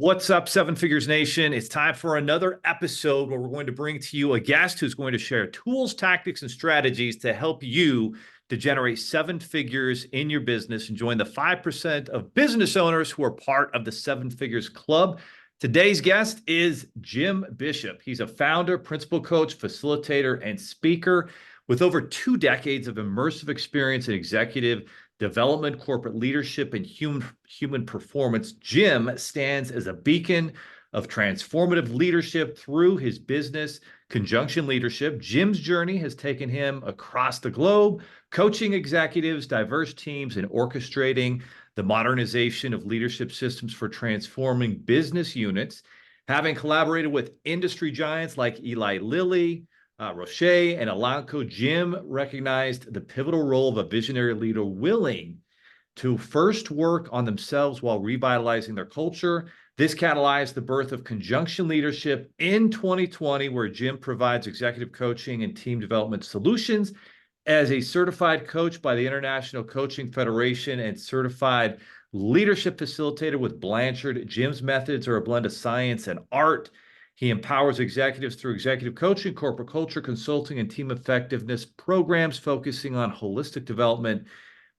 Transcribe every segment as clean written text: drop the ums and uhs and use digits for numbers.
What's up, Seven Figures Nation? It's time for another episode where we're going to bring to you a guest who's going to share tools, tactics, and strategies to help you to generate seven figures in your business and join the 5% of business owners who are part of the Seven Figures Club. Today's guest is Jim Bishop. He's a founder, principal coach, facilitator, and speaker with over 2 decades of immersive experience in executive development, corporate leadership, and human performance. Jim stands as a beacon of transformative leadership through his business, Conjunction Leadership. Jim's journey has taken him across the globe, coaching executives, diverse teams, and orchestrating the modernization of leadership systems for transforming business units. Having collaborated with industry giants like Eli Lilly, Roche and Elanco, Jim recognized the pivotal role of a visionary leader willing to first work on themselves while revitalizing their culture. This catalyzed the birth of Conjunction Leadership in 2020, where Jim provides executive coaching and team development solutions. As a certified coach by the International Coaching Federation and certified leadership facilitator with Blanchard, Jim's methods are a blend of science and art. He empowers executives through executive coaching, corporate culture consulting, and team effectiveness programs focusing on holistic development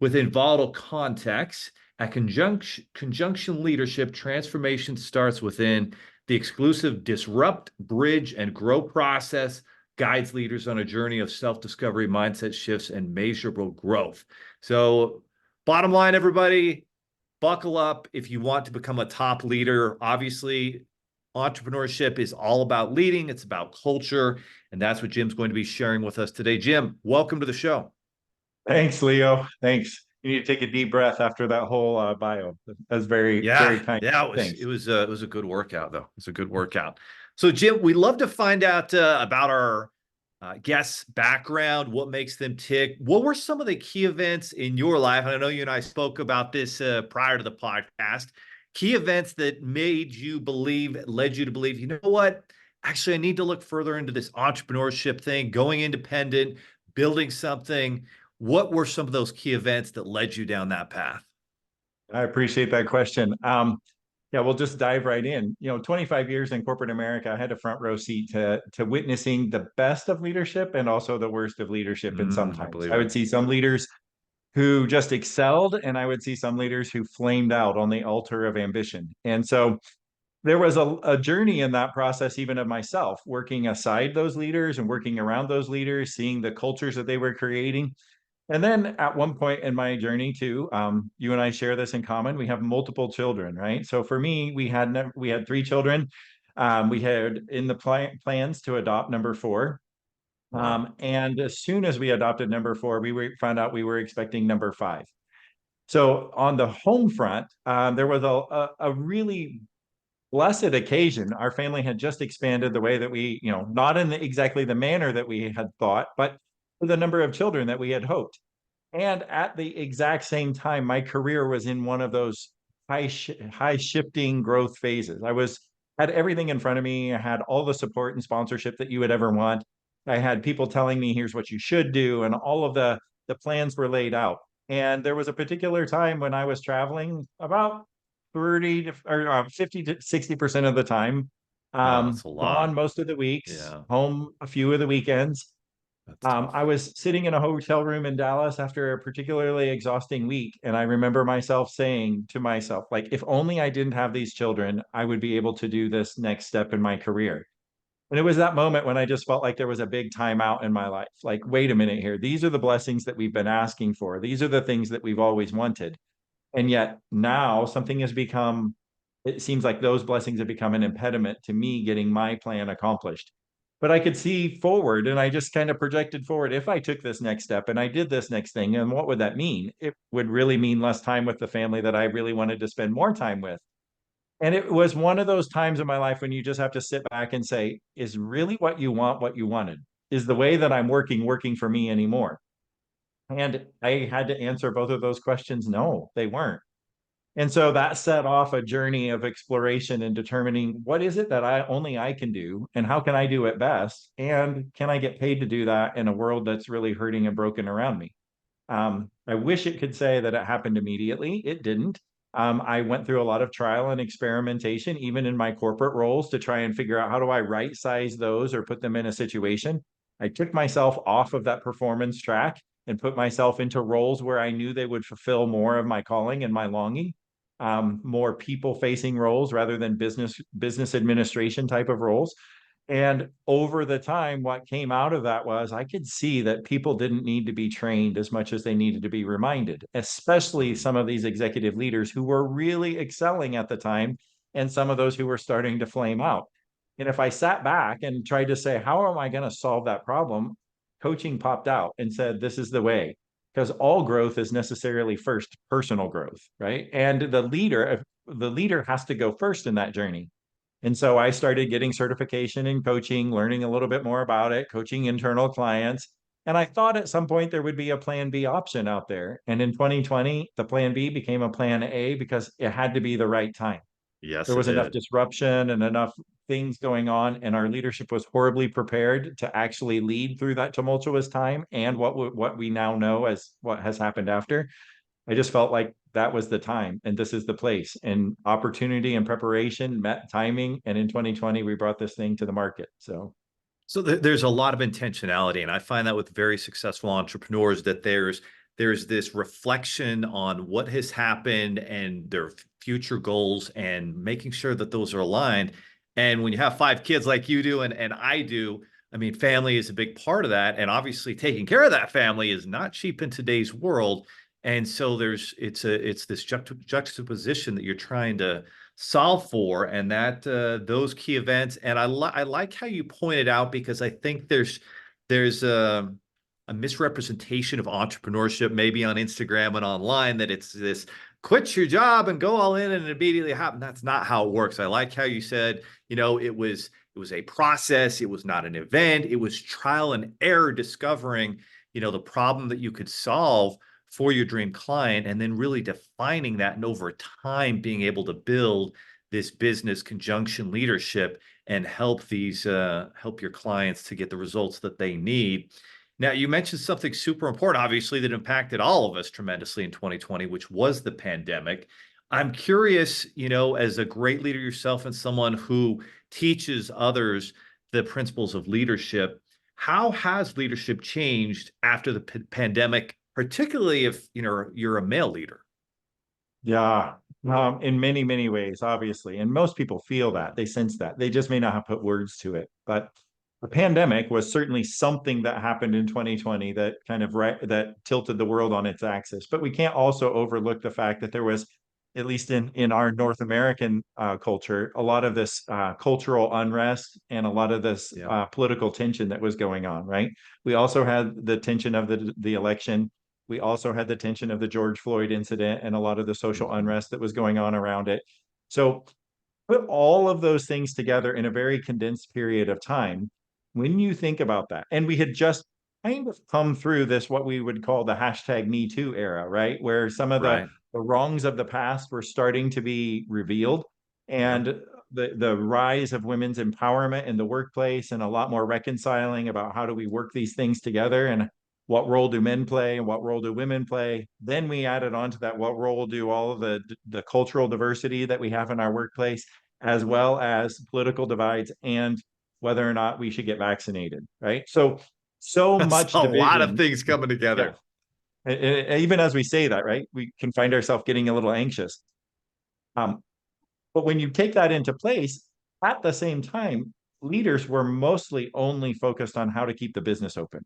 within volatile contexts. At Conjunction Leadership, transformation starts within. The exclusive Disrupt, Bridge, and Grow process guides leaders on a journey of self-discovery, mindset shifts, and measurable growth. So, bottom line, everybody, buckle up if you want to become a top leader. Obviously, entrepreneurship is all about leading. It's about culture. And that's what Jim's going to be sharing with us today. Jim, welcome to the show. Thanks, Leo. Thanks. You need to take a deep breath after that whole bio. That's very, very Yeah, kind. yeah, Thanks. it was a good workout though. It's a good workout. So Jim, we love to find out about our guests' background, what makes them tick. What were some of the key events in your life? And I know you and I spoke about this prior to the podcast. Key events that made you believe, led you to believe, you know what? Actually, I need to look further into this entrepreneurship thing, going independent, building something. What were some of those key events that led you down that path? I appreciate that question. Yeah, we'll just dive right in. 25 years in corporate America, I had a front row seat to witnessing the best of leadership and also the worst of leadership. And I sometimes believe I it. would see some leaders who just excelled, and I would see some leaders who flamed out on the altar of ambition. And so there was a journey in that process, even of myself, working aside those leaders and working around those leaders, seeing the cultures that they were creating. And then at one point in my journey too, you and I share this in common. We have multiple children, right? So for me, we had 3 children. We had in the plans to adopt number 4. Wow. And as soon as we adopted number 4, found out we were expecting number 5. So on the home front, there was a really blessed occasion. Our family had just expanded the way that not in exactly the manner that we had thought, but for the number of children that we had hoped. And at the exact same time, my career was in one of those high shifting growth phases. Had everything in front of me. I had all the support and sponsorship that you would ever want. I had people telling me, here's what you should do, and all of the plans were laid out. And there was a particular time when I was traveling about 30 to or 50 to 60% of the time, Wow, that's a gone lot. most of the weeks, Yeah, home a few of the weekends. that's tough. I was sitting in a hotel room in Dallas after a particularly exhausting week, and I remember myself saying to myself, like, if only I didn't have these children, I would be able to do this next step in my career. And it was that moment when I just felt like there was a big timeout in my life. Like, wait a minute here. These are the blessings that we've been asking for. These are the things that we've always wanted. And yet now something has become, it seems like those blessings have become an impediment to me getting my plan accomplished. But I could see forward, and I just kind of projected forward. If I took this next step and I did this next thing, and what would that mean? It would really mean less time with the family that I really wanted to spend more time with. And it was one of those times in my life when you just have to sit back and say, is really what you want what you wanted? Is the way that I'm working for me anymore? And I had to answer both of those questions. No, they weren't. And so that set off a journey of exploration and determining what is it that I can do and how can I do it best? And can I get paid to do that in a world that's really hurting and broken around me? I wish it could say that it happened immediately. It didn't. I went through a lot of trial and experimentation, even in my corporate roles, to try and figure out how do I right size those or put them in a situation. I took myself off of that performance track and put myself into roles where I knew they would fulfill more of my calling and my longing, more people facing roles rather than business administration type of roles. And over the time, what came out of that was I could see that people didn't need to be trained as much as they needed to be reminded, especially Mhm. some of these executive leaders who were really excelling at the time and some of those who were starting to flame out. And if I sat back and tried to say, how am I going to solve that problem? Coaching popped out and said, this is the way. Because all growth is necessarily first personal growth, right? And the leader has to go first in that journey. And so I started getting certification in coaching, learning a little bit more about it, coaching internal clients. And I thought at some point there would be a plan B option out there. And in 2020, the plan B became a plan A because it had to be the right time. Yes, There it was enough did. disruption and enough things going on, and our leadership was horribly prepared to actually lead through that tumultuous time and what we now know as what has happened after. I just felt like that was the time and this is the place. And opportunity and preparation met timing. And in 2020, we brought this thing to the market. So, So there's a lot of intentionality, and I find that with very successful entrepreneurs that there's this reflection on what has happened and their future goals and making sure that those are aligned. And when you have five kids like you do and I do, I mean, family is a big part of that, and obviously taking care of that family is not cheap in today's world. And so it's this juxtaposition that you're trying to solve for, and that those key events. And I like how you pointed out, because I think there's a misrepresentation of entrepreneurship maybe on Instagram and online, that it's this quit your job and go all in and it immediately happen. That's not how it works. I like how you said, it was a process. It was not an event. It was trial and error, discovering, the problem that you could solve for your dream client, and then really defining that, and over time being able to build this business conjunction leadership and help your clients to get the results that they need. Now, you mentioned something super important, obviously, that impacted all of us tremendously in 2020, which was the pandemic. I'm curious, as a great leader yourself and someone who teaches others the principles of leadership, how has leadership changed after the pandemic, particularly if you're a male leader? yeah, in many, many ways, obviously. And most people feel that, they sense that. They just may not have put words to it. But the pandemic was certainly something that happened in 2020 that kind of that tilted the world on its axis. But we can't also overlook the fact that there was, at least in our North American culture, a lot of this cultural unrest and a lot of this Yeah. political tension that was going on. Right. We also had the tension of the election. We also had the tension of the George Floyd incident and a lot of the social Mhm. unrest that was going on around it. So put all of those things together in a very condensed period of time. When you think about that, and we had just kind of come through this, what we would call the hashtag Me Too era, right? Where some of the, Right. the wrongs of the past were starting to be revealed. Yeah. And the rise of women's empowerment in the workplace and a lot more reconciling about how do we work these things together and what role do men play and what role do women play. Then we added on to that, what role do all of the cultural diversity that we have in our workplace, as well as political divides and whether or not we should get vaccinated, right? So That's much a lot of division. things coming Yeah. together. Even as we say that, right, we can find ourselves getting a little anxious. Um, but when you take that into place, at the same time, leaders were mostly only focused on how to keep the business open,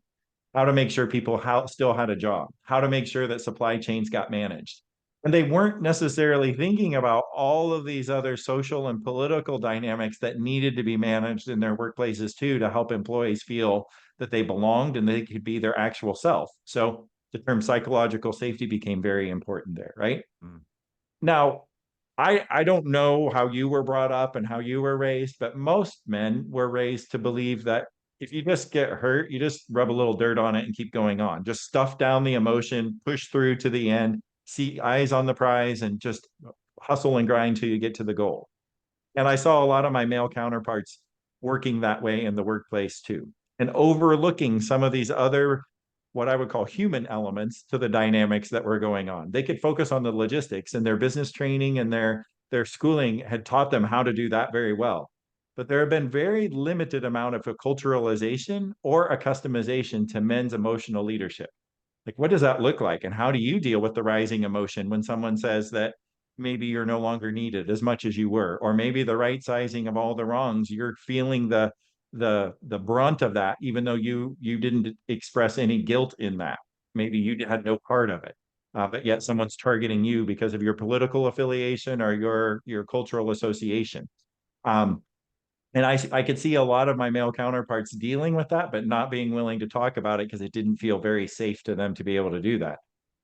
how to make sure people still had a job, how to make sure that supply chains got managed. And they weren't necessarily thinking about all of these other social and political dynamics that needed to be managed in their workplaces too, to help employees feel that they belonged and they could be their actual self. So the term psychological safety became very important there, right? Mm. Now, I don't know how you were brought up and how you were raised, but most men were raised to believe that if you just get hurt, you just rub a little dirt on it and keep going on. Just stuff down the emotion, push through to the end, see eyes on the prize, and just hustle and grind till you get to the goal. And I saw a lot of my male counterparts working that way in the workplace too, and overlooking some of these other what I would call human elements to the dynamics that were going on. They could focus on the logistics, and their business training and their schooling had taught them how to do that very well. But there have been very limited amount of acculturalization or a customization to men's emotional leadership. Like, what does that look like? And how do you deal with the rising emotion when someone says that maybe you're no longer needed as much as you were, or maybe the right sizing of all the wrongs, you're feeling the brunt of that, even though you didn't express any guilt in that. Maybe you had no part of it. But yet someone's targeting you because of your political affiliation or your cultural association. Um, and I could see a lot of my male counterparts dealing with that, but not being willing to talk about it because it didn't feel very safe to them to be able to do that.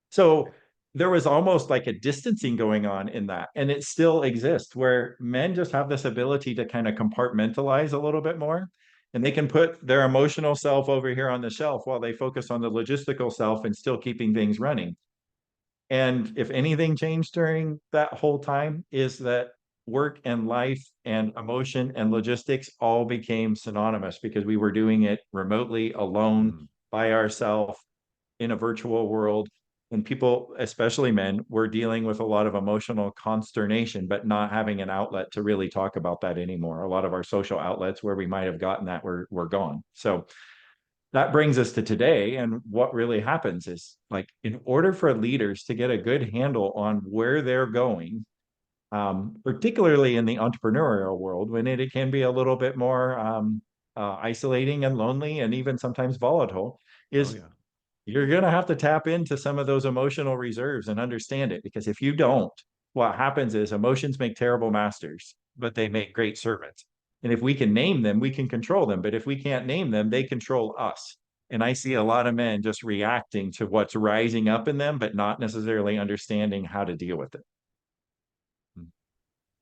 So there was almost like a distancing going on in that. And it still exists where men just have this ability to kind of compartmentalize a little bit more. And they can put their emotional self over here on the shelf while they focus on the logistical self and still keeping things running. And if anything changed during that whole time, is that work and life and emotion and logistics all became synonymous because we were doing it remotely, alone, Mm. by ourselves in a virtual world. And people, especially men, were dealing with a lot of emotional consternation, but not having an outlet to really talk about that anymore. A lot of our social outlets where we might have gotten that were gone. So that brings us to today. And what really happens is, like, in order for leaders to get a good handle on where they're going, particularly in the entrepreneurial world, when it can be a little bit more isolating and lonely and even sometimes volatile, Oh is yeah. you're going to have to tap into some of those emotional reserves and understand it. Because if you don't, what happens is emotions make terrible masters, but they make great servants. And if we can name them, we can control them. But if we can't name them, they control us. And I see a lot of men just reacting to what's rising up in them, but not necessarily understanding how to deal with it.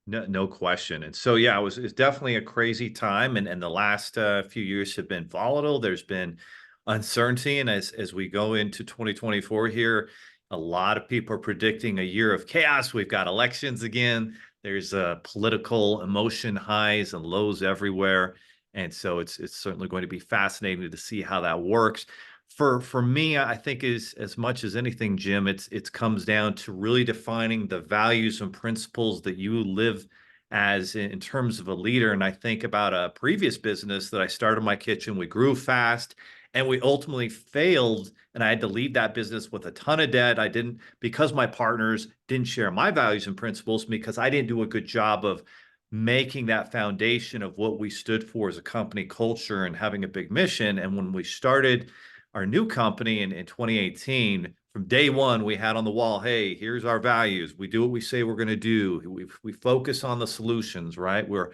No, no question. And so, yeah, it's definitely a crazy time. And the last few years have been volatile. There's been uncertainty. And as we go into 2024 here, a lot of people are predicting a year of chaos. We've got elections again. There's political emotion highs and lows everywhere. And so it's certainly going to be fascinating to see how that works. For me, I think is as much as anything, Jim, it's comes down to really defining the values and principles that you live as in terms of a leader. And I think about a previous business that I started in my kitchen. We grew fast and we ultimately failed. And I had to leave that business with a ton of debt. I didn't, because my partners didn't share my values and principles, because I didn't do a good job of making that foundation of what we stood for as a company culture and having a big mission. And when we started our new company in 2018, from day one, we had on the wall, hey, here's our values. We do what we say we're going to do. We focus on the solutions, right? We're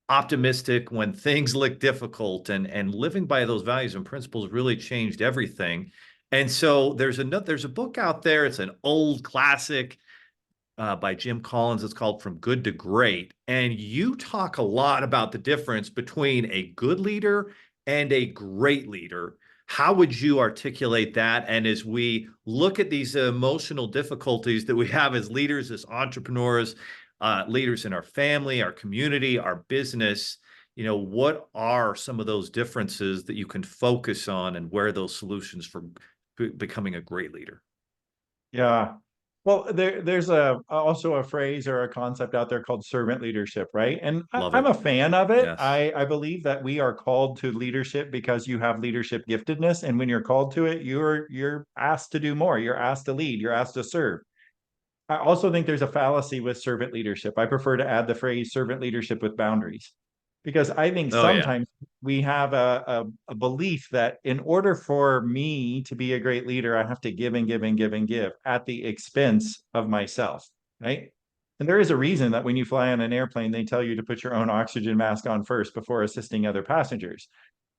optimistic when things look difficult, and living by those values and principles really changed everything. And so there's a book out there. It's an old classic by Jim Collins. It's called From Good to Great. And you talk a lot about the difference between a good leader and a great leader. How would you articulate that? And as we look at these emotional difficulties that we have as leaders, as entrepreneurs, leaders in our family, our community, our business, what are some of those differences that you can focus on, and where are those solutions for becoming a great leader? Yeah. Well, there's also a phrase or a concept out there called servant leadership, right? And Love I'm it. a fan of it. Yes. I believe that we are called to leadership because you have leadership giftedness, and when you're called to it, you're asked to do more. You're asked to lead. You're asked to serve. I also think there's a fallacy with servant leadership. I prefer to add the phrase servant leadership with boundaries, because I think Oh yeah. sometimes we have a belief that in order for me to be a great leader, I have to give and give and give and give at the expense of myself, right? And there is a reason that when you fly on an airplane, they tell you to put your own oxygen mask on first before assisting other passengers.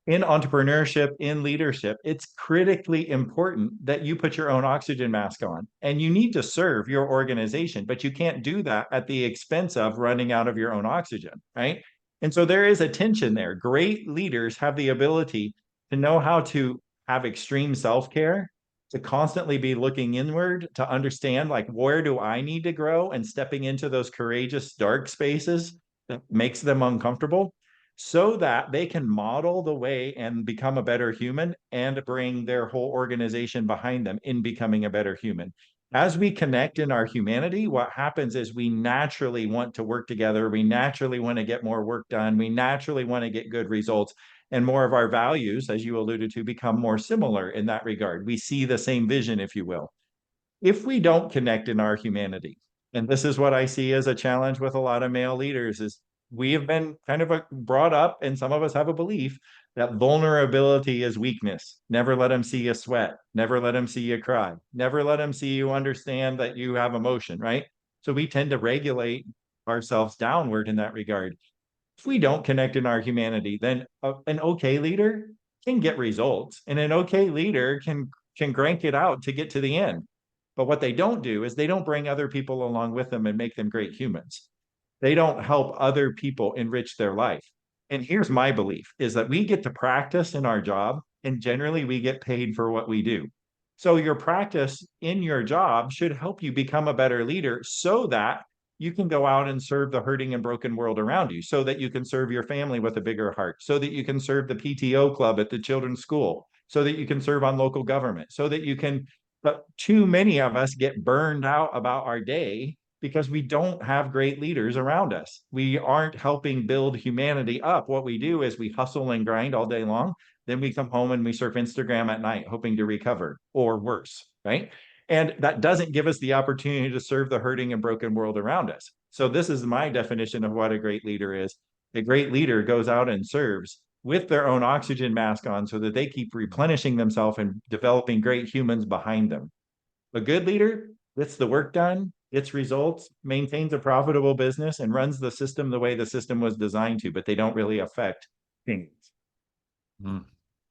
In entrepreneurship, in leadership, it's critically important that you put your own oxygen mask on, and you need to serve your organization, but you can't do that at the expense of running out of your own oxygen, right? And so there is a tension there. Great leaders have the ability to know how to have extreme self-care, to constantly be looking inward, to understand, like, where do I need to grow, and stepping into those courageous dark spaces that makes them uncomfortable. so that they can model the way and become a better human and bring their whole organization behind them in becoming a better human. As we connect in our humanity, what happens is we naturally want to work together. We naturally want to get more work done. We naturally want to get good results. And more of our values, as you alluded to, become more similar in that regard. We see the same vision, if you will. If we don't connect in our humanity, and this is what I see as a challenge with a lot of male leaders, is we have been kind of brought up, and some of us have a belief that vulnerability is weakness. Never let them see you sweat. Never let them see you cry. Never let them see you understand that you have emotion, right? So we tend to regulate ourselves downward in that regard. If we don't connect in our humanity, then an okay leader can get results, and an okay leader can crank it out to get to the end. But what they don't do is they don't bring other people along with them and make them great humans. They don't help other people enrich their life. And here's my belief is that we get to practice in our job, and generally we get paid for what we do. So your practice in your job should help you become a better leader so that you can go out and serve the hurting and broken world around you, so that you can serve your family with a bigger heart, so that you can serve the PTO club at the children's school, so that you can serve on local government, so that you can. But too many of us get burned out about our day because we don't have great leaders around us. We aren't helping build humanity up. What we do is we hustle and grind all day long. Then we come home and we surf Instagram at night, hoping to recover, or worse, right? And that doesn't give us the opportunity to serve the hurting and broken world around us. So, this is my definition of what a great leader is. A great leader goes out and serves with their own oxygen mask on so that they keep replenishing themselves and developing great humans behind them. A good leader gets the work done, gets results, maintains a profitable business, and runs the system the way the system was designed to, but they don't really affect things. Mm.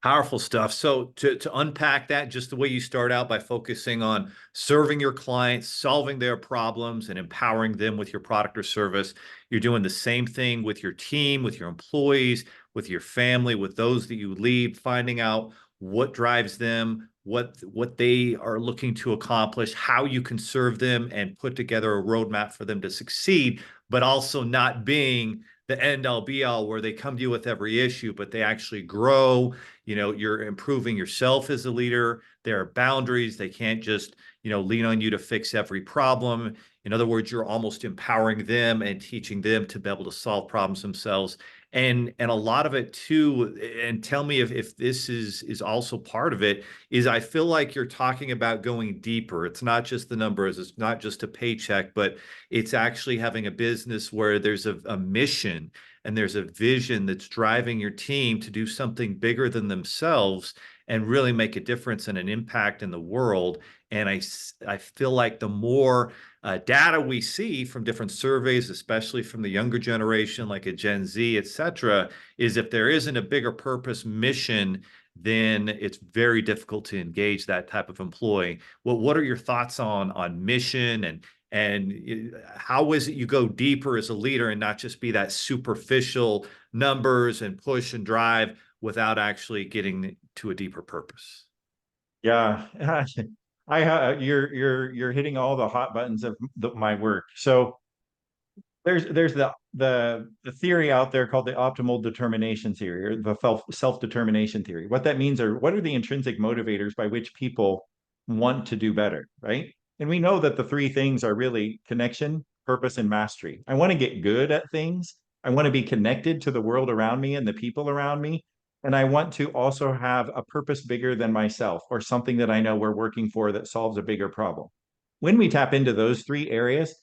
Powerful stuff. So to unpack that, just the way you start out by focusing on serving your clients, solving their problems, and empowering them with your product or service, you're doing the same thing with your team, with your employees, with your family, with those that you lead, finding out what drives them, what they are looking to accomplish, how you can serve them, and put together a roadmap for them to succeed, but also not being the end all be all where they come to you with every issue, but they actually grow. You're improving yourself as a leader. There are boundaries. They can't just, lean on you to fix every problem. In other words, you're almost empowering them and teaching them to be able to solve problems themselves. And a lot of it too, and tell me if this is also part of it, is I feel like you're talking about going deeper. It's not just the numbers, it's not just a paycheck, but it's actually having a business where there's a mission and there's a vision that's driving your team to do something bigger than themselves and really make a difference and an impact in the world. And I feel like the more data we see from different surveys, especially from the younger generation, like a Gen Z, et cetera, is if there isn't a bigger purpose mission, then it's very difficult to engage that type of employee. Well, what are your thoughts on mission and how is it you go deeper as a leader and not just be that superficial numbers and push and drive without actually getting to a deeper purpose? Yeah, you're hitting all the hot buttons of my work. So there's the theory out there called the optimal determination theory, or the self-determination theory. What that means are, what are the intrinsic motivators by which people want to do better, right? And we know that the three things are really connection, purpose, and mastery. I want to get good at things. I want to be connected to the world around me and the people around me. And I want to also have a purpose bigger than myself, or something that I know we're working for that solves a bigger problem. When we tap into those three areas,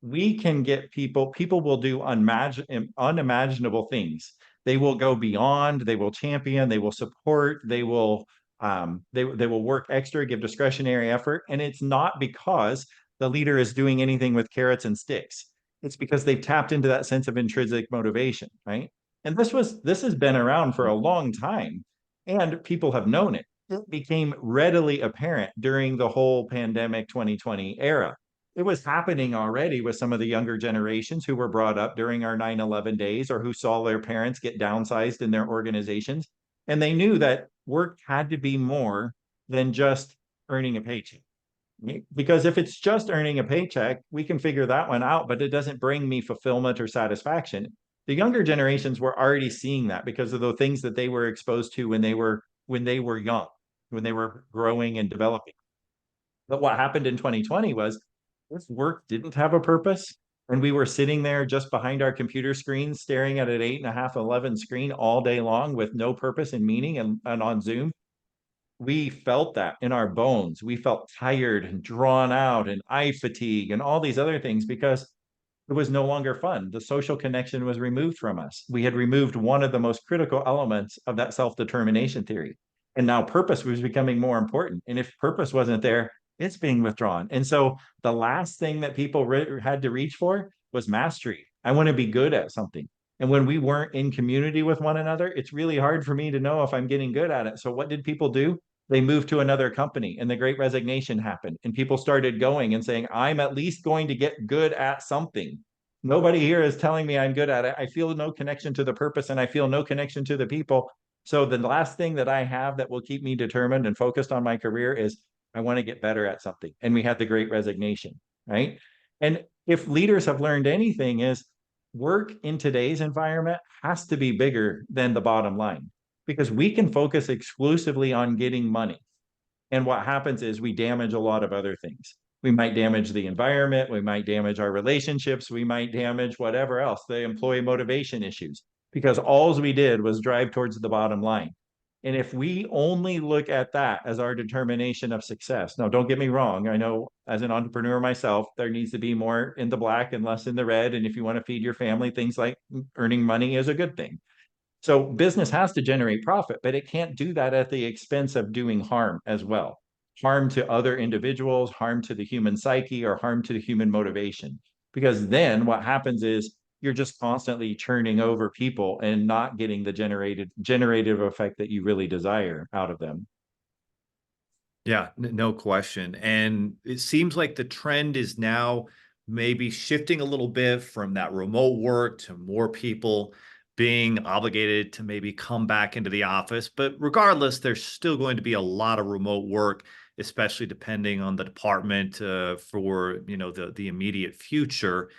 we can get people will do unimaginable things. They will go beyond, they will champion, they will support, they will work extra, give discretionary effort. And it's not because the leader is doing anything with carrots and sticks. It's because they've tapped into that sense of intrinsic motivation, right? And this has been around for a long time, and people have known it. It became readily apparent during the whole pandemic 2020 era. It was happening already with some of the younger generations who were brought up during our 9/11 days, or who saw their parents get downsized in their organizations. And they knew that work had to be more than just earning a paycheck. Because if it's just earning a paycheck, we can figure that one out, but it doesn't bring me fulfillment or satisfaction. The younger generations were already seeing that because of the things that they were exposed to when they were young, when they were growing and developing. But what happened in 2020 was this work didn't have a purpose. And we were sitting there just behind our computer screens, staring at an 8.5, 11 screen all day long with no purpose and meaning and on Zoom. We felt that in our bones. We felt tired and drawn out and eye fatigue and all these other things because it was no longer fun. The social connection was removed from us. We had removed one of the most critical elements of that self determination theory. And now purpose was becoming more important. And if purpose wasn't there, it's being withdrawn. And so the last thing that people had to reach for was mastery. I want to be good at something. And when we weren't in community with one another, it's really hard for me to know if I'm getting good at it. So what did people do? They moved to another company and the great resignation happened. And people started going and saying, I'm at least going to get good at something. Nobody here is telling me I'm good at it. I feel no connection to the purpose and I feel no connection to the people. So the last thing that I have that will keep me determined and focused on my career is I want to get better at something. And we had the great resignation, right? And if leaders have learned anything is work in today's environment has to be bigger than the bottom line because we can focus exclusively on getting money. And what happens is we damage a lot of other things. We might damage the environment, we might damage our relationships, we might damage whatever else, the employee motivation issues, because all we did was drive towards the bottom line. And if we only look at that as our determination of success, now don't get me wrong, I know as an entrepreneur myself, there needs to be more in the black and less in the red. And if you want to feed your family, things like earning money is a good thing. So business has to generate profit, but it can't do that at the expense of doing harm as well. Harm to other individuals, harm to the human psyche, or harm to the human motivation. Because then what happens is you're just constantly churning over people and not getting the generative effect that you really desire out of them. Yeah, no question. And it seems like the trend is now maybe shifting a little bit from that remote work to more people being obligated to maybe come back into the office. But regardless, there's still going to be a lot of remote work, especially depending on the department for the immediate future.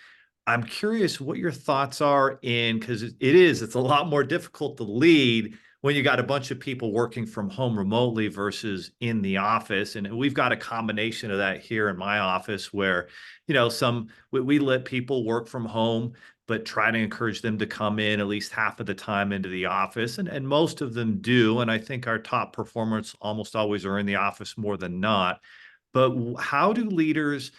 I'm curious what your thoughts are in because it's a lot more difficult to lead when you got a bunch of people working from home remotely versus in the office. And we've got a combination of that here in my office where, we let people work from home, but try to encourage them to come in at least half of the time into the office. And most of them do. And I think our top performers almost always are in the office more than not. But how do leaders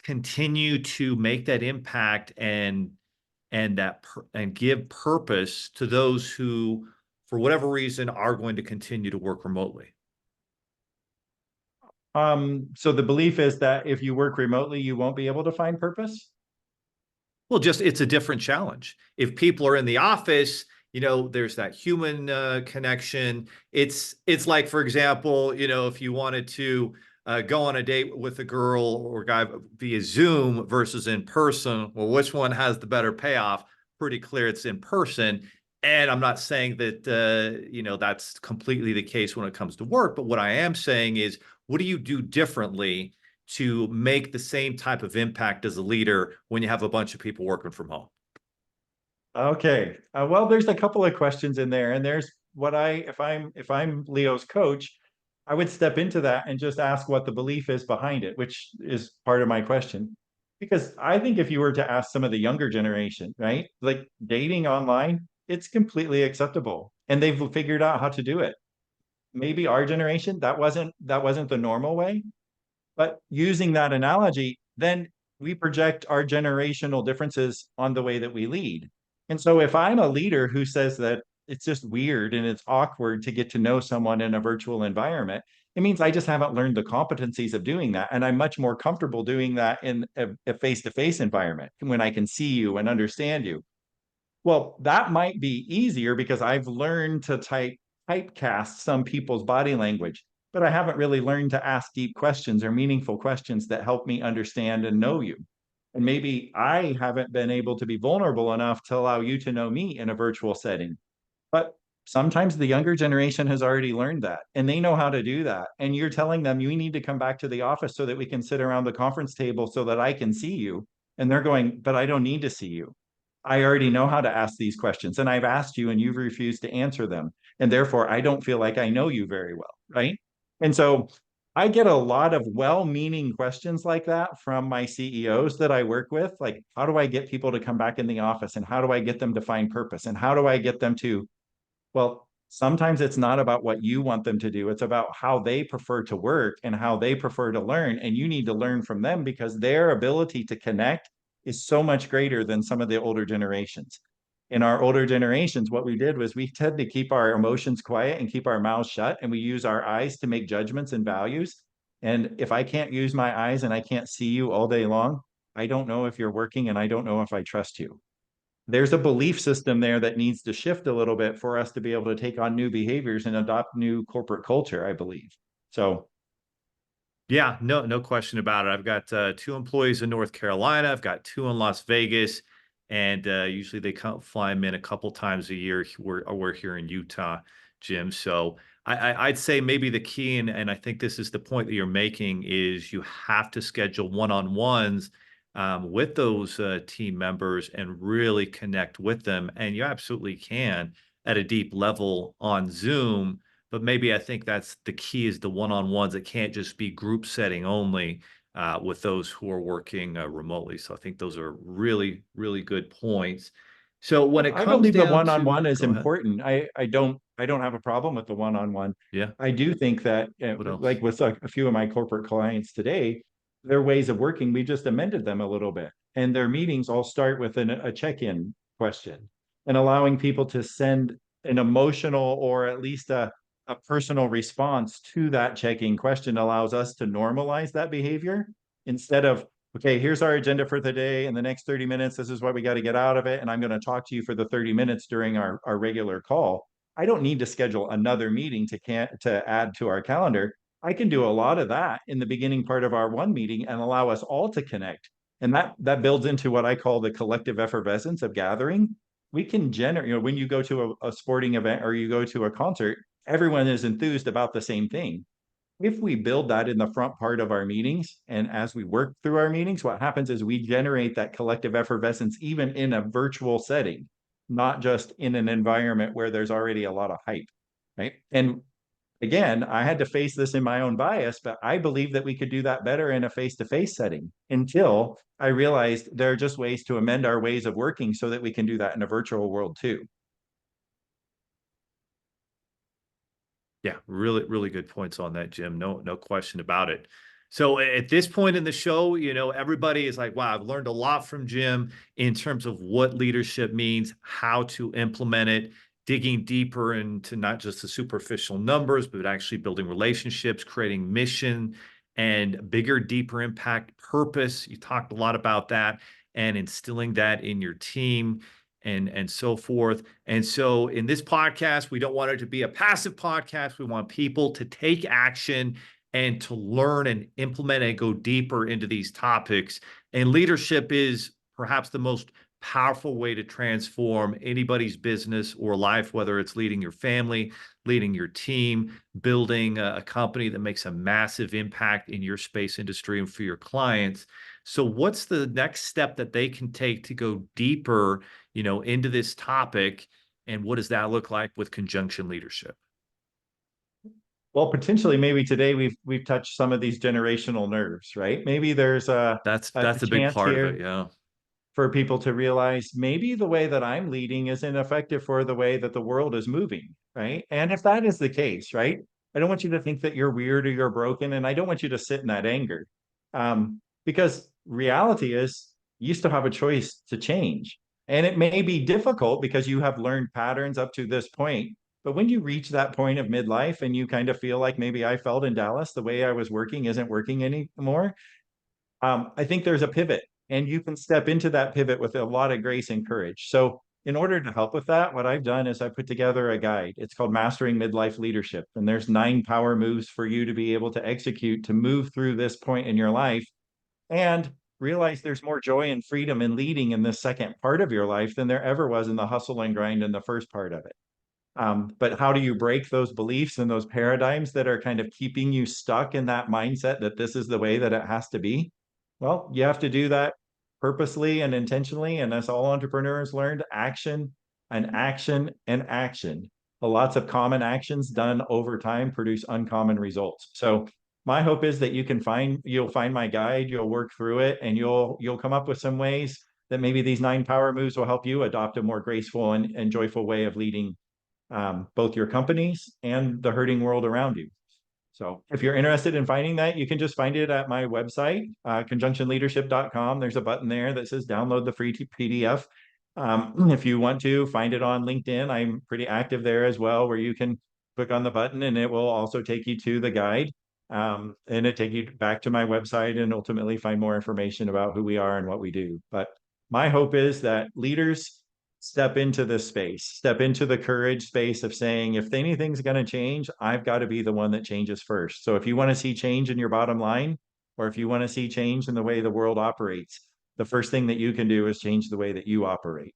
continue to make that impact and give purpose to those who, for whatever reason, are going to continue to work remotely? So the belief is that if you work remotely, you won't be able to find purpose. Well, just it's a different challenge. If people are in the office, there's that human connection. It's like, for example, if you wanted to go on a date with a girl or guy via Zoom versus in person, well, which one has the better payoff? Pretty clear it's in person. And I'm not saying that that's completely the case when it comes to work, but what I am saying is, what do you do differently to make the same type of impact as a leader when you have a bunch of people working from home? Okay. Well, there's a couple of questions in there, and there's if I'm Leo's coach, I would step into that and just ask what the belief is behind it, which is part of my question. Because I think if you were to ask some of the younger generation, right, like dating online, it's completely acceptable, and they've figured out how to do it. Maybe our generation, that wasn't the normal way, but using that analogy, then we project our generational differences on the way that we lead. And so if I'm a leader who says that it's just weird and it's awkward to get to know someone in a virtual environment, it means I just haven't learned the competencies of doing that. And I'm much more comfortable doing that in a face-to-face environment when I can see you and understand you. Well, that might be easier because I've learned to typecast some people's body language, but I haven't really learned to ask deep questions or meaningful questions that help me understand and know you. And maybe I haven't been able to be vulnerable enough to allow you to know me in a virtual setting. But sometimes the younger generation has already learned that and they know how to do that. And you're telling them you need to come back to the office so that we can sit around the conference table so that I can see you. And they're going, but I don't need to see you. I already know how to ask these questions, and I've asked you and you've refused to answer them. And therefore, I don't feel like I know you very well. Right. And so I get a lot of well meaning questions like that from my CEOs that I work with. Like, how do I get people to come back in the office? And how do I get them to find purpose? And how do I get them to, well, sometimes it's not about what you want them to do. It's about how they prefer to work and how they prefer to learn. And you need to learn from them because their ability to connect is so much greater than some of the older generations. In our older generations, what we did was we tend to keep our emotions quiet and keep our mouths shut, and we use our eyes to make judgments and values. And if I can't use my eyes and I can't see you all day long, I don't know if you're working and I don't know if I trust you. There's a belief system there that needs to shift a little bit for us to be able to take on new behaviors and adopt new corporate culture, I believe. So Yeah, no question about it. I've got two employees in North Carolina. I've got two in Las Vegas, and usually they come fly them in a couple times a year. We're here in Utah, Jim. So I'd say maybe the key, and I think this is the point that you're making, is you have to schedule one-on-ones with those team members and really connect with them. And you absolutely can at a deep level on Zoom, but maybe I think that's the key, is the one-on-ones. It can't just be group setting only with those who are working remotely. So I think those are really, really good points. So when it I comes believe the down one-on-one to, is go ahead. important. I don't have a problem with the one-on-one. Yeah. I do think that What like else? with a few of my corporate clients today, their ways of working, we just amended them a little bit. And their meetings all start with a check-in question and allowing people to send an emotional or at least a personal response to that check-in question allows us to normalize that behavior instead of, okay, here's our agenda for the day. In the next 30 minutes, this is what we got to get out of it. And I'm going to talk to you for the 30 minutes during our regular call. I don't need to schedule another meeting to add to our calendar. I can do a lot of that in the beginning part of our one meeting and allow us all to connect. And that builds into what I call the collective effervescence of gathering. We can generate, when you go to a sporting event or you go to a concert, everyone is enthused about the same thing. If we build that in the front part of our meetings, and as we work through our meetings, what happens is we generate that collective effervescence even in a virtual setting, not just in an environment where there's already a lot of hype, right? And again, I had to face this in my own bias, but I believe that we could do that better in a face-to-face setting until I realized there are just ways to amend our ways of working so that we can do that in a virtual world too. Yeah, really, really good points on that, Jim. No question about it. So at this point in the show, everybody is like, wow, I've learned a lot from Jim in terms of what leadership means, how to implement it, digging deeper into not just the superficial numbers, but actually building relationships, creating mission and bigger, deeper impact purpose. You talked a lot about that and instilling that in your team and so forth. And so in this podcast, we don't want it to be a passive podcast. We want people to take action and to learn and implement and go deeper into these topics. And leadership is perhaps the most powerful way to transform anybody's business or life, whether it's leading your family, leading your team, building a company that makes a massive impact in your space industry and for your clients. So what's the next step that they can take to go deeper, into this topic? And what does that look like with conjunction leadership? Well, potentially, maybe today we've touched some of these generational nerves, right? Maybe there's That's a that's a big chance part of here it. Yeah. for people to realize maybe the way that I'm leading isn't effective for the way that the world is moving, right? And if that is the case, right, I don't want you to think that you're weird or you're broken, and I don't want you to sit in that anger, because reality is you still have a choice to change, and it may be difficult because you have learned patterns up to this point. But when you reach that point of midlife and you kind of feel like maybe I felt in Dallas, the way I was working isn't working anymore, I think there's a pivot, and you can step into that pivot with a lot of grace and courage. So, in order to help with that, what I've done is I put together a guide. It's called Mastering Midlife Leadership. And there's 9 power moves for you to be able to execute to move through this point in your life and realize there's more joy and freedom in leading in the second part of your life than there ever was in the hustle and grind in the first part of it. But how do you break those beliefs and those paradigms that are kind of keeping you stuck in that mindset that this is the way that it has to be? Well, you have to do that purposely and intentionally, and as all entrepreneurs learned, action and action and action. Lots of common actions done over time produce uncommon results. So my hope is that you'll find my guide, you'll work through it, and you'll come up with some ways that maybe these 9 power moves will help you adopt a more graceful and joyful way of leading both your companies and the hurting world around you. So if you're interested in finding that, you can just find it at my website, conjunctionleadership.com. There's a button there that says download the free PDF. If you want to find it on LinkedIn, I'm pretty active there as well, where you can click on the button and it will also take you to the guide. And it take you back to my website and ultimately find more information about who we are and what we do. But my hope is that leaders step into this space, step into the courage space of saying, if anything's going to change, I've got to be the one that changes first. So if you want to see change in your bottom line, or if you want to see change in the way the world operates, the first thing that you can do is change the way that you operate.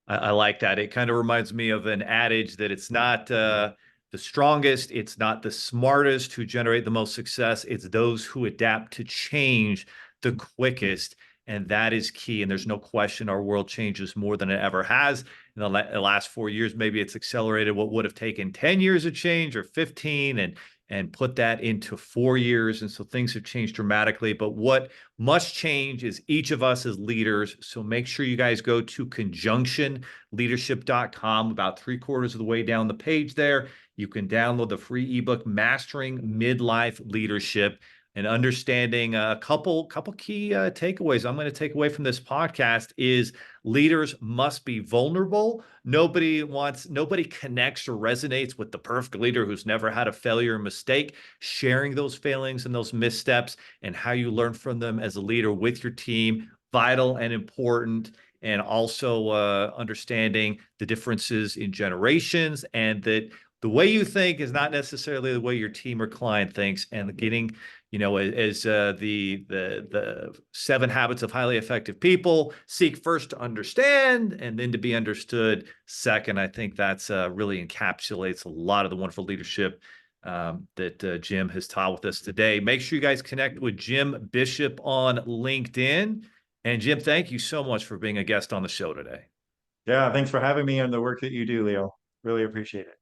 I like that. It kind of reminds me of an adage that it's not the strongest, it's not the smartest who generate the most success. It's those who adapt to change the quickest. And that is key. And there's no question our world changes more than it ever has. In the last 4 years, maybe it's accelerated what would have taken 10 years of change or 15 and put that into 4 years. And so things have changed dramatically. But what must change is each of us as leaders. So make sure you guys go to conjunctionleadership.com. About 3/4 of the way down the page there, you can download the free ebook, Mastering Midlife Leadership, and understanding a couple key takeaways I'm going to take away from this podcast is leaders must be vulnerable. Nobody connects or resonates with the perfect leader who's never had a failure or mistake. Sharing those failings and those missteps and how you learn from them as a leader with your team, vital and important. And also understanding the differences in generations, and that the way you think is not necessarily the way your team or client thinks, and getting, as the 7 habits of highly effective people: seek first to understand and then to be understood second. I think that's really encapsulates a lot of the wonderful leadership that Jim has taught with us today. Make sure you guys connect with Jim Bishop on LinkedIn. And Jim, thank you so much for being a guest on the show today. Yeah, thanks for having me and the work that you do, Leo. Really appreciate it.